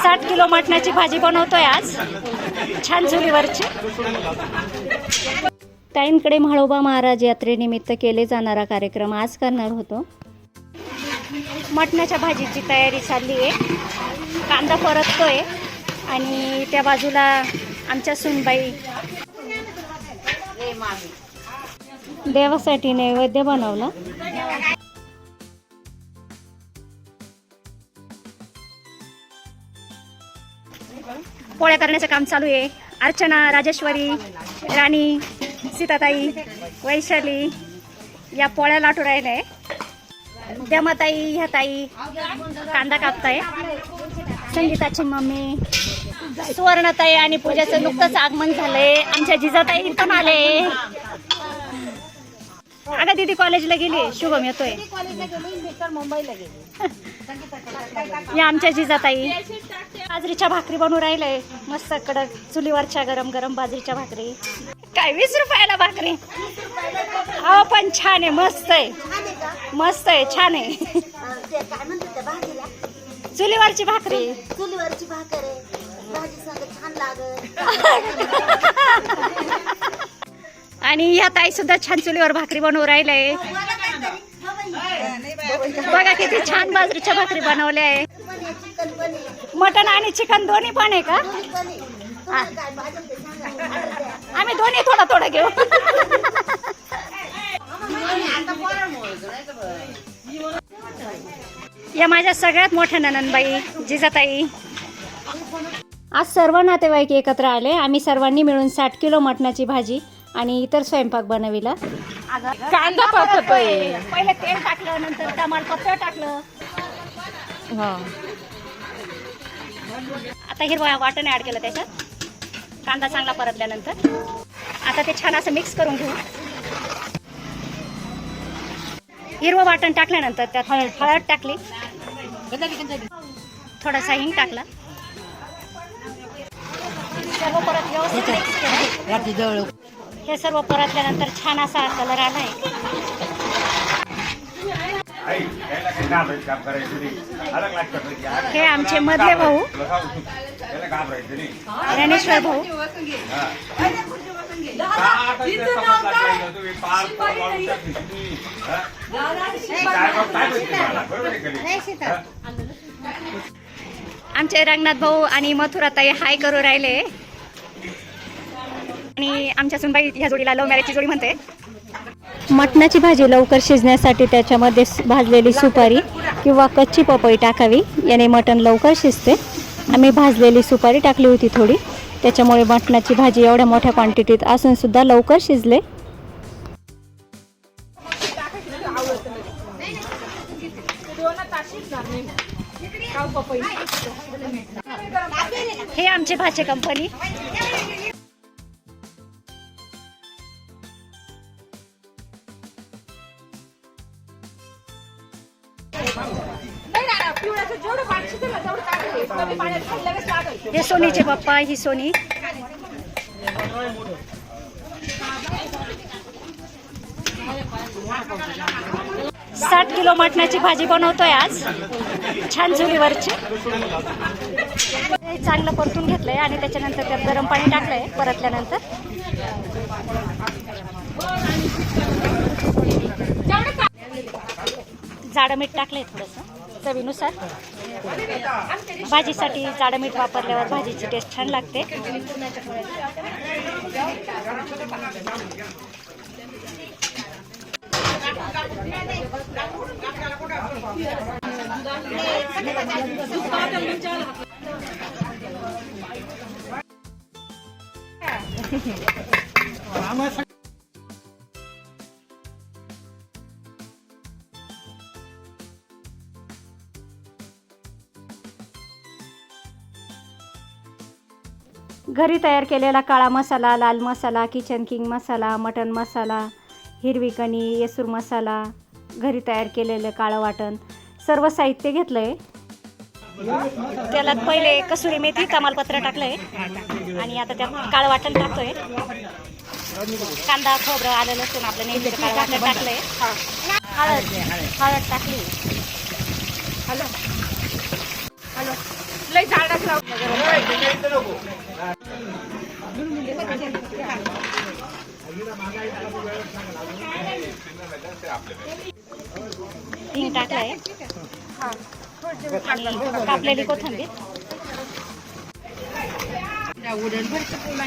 60 kilo मटणाची भाजी बनवतोय आज, छान चुलीवरची. ताईंकडे म्हाळोबा महाराज यात्रेनिमित्त केले जाणारा कार्यक्रम आज करणार होतो. मटणाच्या भाजीची तयारी चालली आहे. कांदा परततोय आणि त्या बाजूला आमच्या सुनबाई देवासाठी नैवेद्य बनवला. पोळ्या करण्याचं काम चालू आहे. अर्चना, राजेश्वरी, राणी, सीताताई, वैशाली या पोळ्या लाटू राहिल्या आहे. द्यामाताई ह्या ताई कांदा कापताय. संगीताची मम्मी, सुवर्णताई आणि पूजाचं नुकतंच आगमन झालंय. आमच्या जिजाताई पण आले. अगं दीदी कॉलेजला गेली, शुभम येतोय. मुंबईला गेली. या आमच्या जिजाताई बाजरीच्या भाकरी बनवून राहिलंय मस्त कडक चुलीवरच्या गरम गरम बाजरीच्या भाकरी. काय 20 रुपयाला भाकरी? हो पण छान आहे, मस्त आहे, मस्त आहे, छान आहे. चुलीवरची भाकरी, चुलीवरची भाकर भाजी संग छान लागत. आणि ह्या ताई सुद्धा छान चुलीवर भाकरी बनवून राहिलंय. बघा किती छान बाजरीच्या भाकरी बनवल्या आहे. मटन आणि चिकन दोन्ही पण आहे का? आम्ही दोन्ही थोडं थोडं घेऊ. या माझ्या सगळ्यात मोठ्या ननंदबाई जिजाताई. आज सर्व नातेवाईक एकत्र आले. आम्ही सर्वांनी मिळून 60 किलो मटणाची भाजी आणि इतर स्वयंपाक बनविला. कांदा परततोय. पहिले तेल टाकलं, नंतर तमालपत्र टाकलं. आता हिरवा वाटण ऍड केलं त्याच्यात. कांदा चांगला परतल्यानंतर आता ते छान असं मिक्स करून घेऊ. हिरवं वाटण टाकल्यानंतर त्यात हळद टाकली, थोडासा हिंग टाकला. सर्व परत व्यवस्थित मिक्स केलं. हे सर्व परतल्यानंतर छान असा कलर आलाय. हे आमचे मधले भाऊ ज्ञानेश्वर भाऊ. आमचे रंगनाथ भाऊ आणि मथुराताई हाय करू राहिले. आणि आमच्या सुनबाई ह्या जोडीला लव्ह मॅरेजची जोडी म्हणते. मटणाची भाजी लवकर शिजण्यासाठी त्याच्यामध्ये भाजलेली सुपारी किंवा कच्ची पपई टाकावी, याने मटण लवकर शिजते. आम्ही भाजलेली सुपारी टाकली होती थोडी, त्याच्यामुळे मटणाची भाजी एवढ्या मोठ्या क्वांटिटीत असून सुद्धा लवकर शिजले. हे आमचे भाचे कंपनी. हे सोनीचे पप्पा, ही सोनी. साठ किलो मटणाची भाजी बनवतोय आज, छान चुलीवरची. चांगलं परतून घेतलंय आणि त्याच्यानंतर त्यात गरम पाणी टाकलंय परतल्यानंतर. जाडं मीठ टाकलंय थोडंसं चवीनुसार. भाजीसाठी जाडं मीठ वापरल्यावर भाजीची टेस्ट छान लागते. घरी तयार केलेला काळा मसाला, लाल मसाला, किचन किंग मसाला, मटन मसाला, हिरवी कणी, येसूर मसाला, घरी तयार केलेलं काळं वाटण, सर्व साहित्य घेतलंय. त्याला पहिले कसुरी मेथी, तमालपत्र टाकलंय आणि आता त्यात काळं वाटण टाकतोय. कांदा, खोबरं, आलं, लसूण आपलं नेहमीचं काळं वाटण टाकलंय. हळद टाकली. हॅलो हॅलो लय झाडाचं हिंग टाकलाय आणि कापलेली कोथिंबीर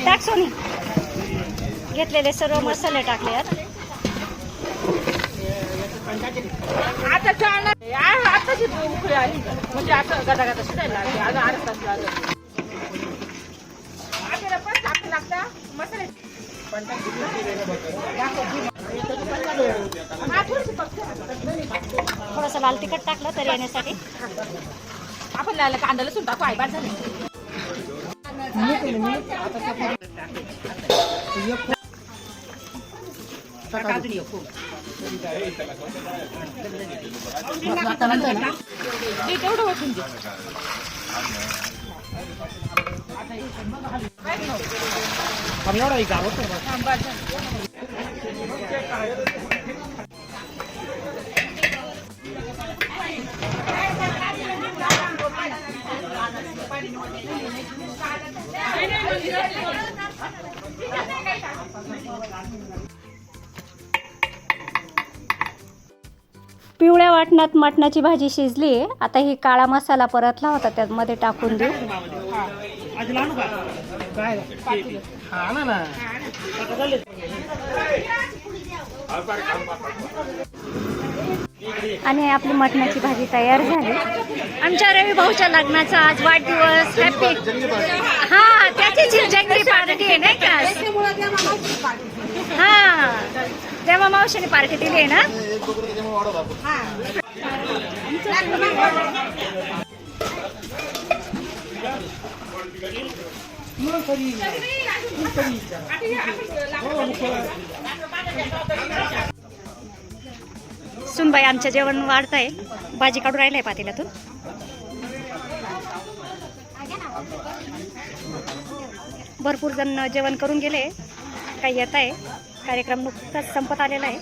टाक सोनी. घेतलेले सर्व मसाले टाकले आहेत. आता आताची उकळी आली म्हणजे असं गदा गदा शिजायला लागली. अगं अर्धा तास लागला. आपल्याला पण लागता मसाले. थोडंसं लाल तिखट टाकलं तरी येण्यासाठी. आपण लाल कांदा लसूण टाकू आहे बाद झालं. तेवढं वाटून दे. पिवळ्या वाटणात मटणाची भाजी शिजली आहे. आता ही काळा मसाला परतला होता त्यामध्ये टाकून देऊ. आणि आपली मटणाची भाजी तयार झाली. आमच्या रवी भाऊच्या लग्नाचा आज वाढदिवस. हॅपी. हा त्याची जंगली पार्टी आहे नाही का. हा तेव्हा मावशीने पार्टी दिली आहे ना. सुनबाई आमच्या जेवण वाढताय. भाजी काढून राहिलाय पातेल्यातून. भरपूर जण जेवण करून गेले. काही येत आहे. कार्यक्रम नुकताच संपत आलेला आहे.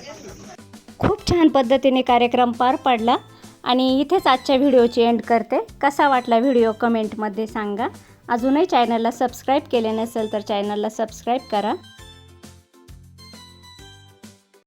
खूप छान पद्धतीने कार्यक्रम पार पडला आणि इथेच आजच्या व्हिडिओची एंड करते. कसा वाटला व्हिडिओ कमेंटमध्ये सांगा. अजूनही चॅनलला सबस्क्राईब केले नसेल तर चॅनलला सबस्क्राईब करा.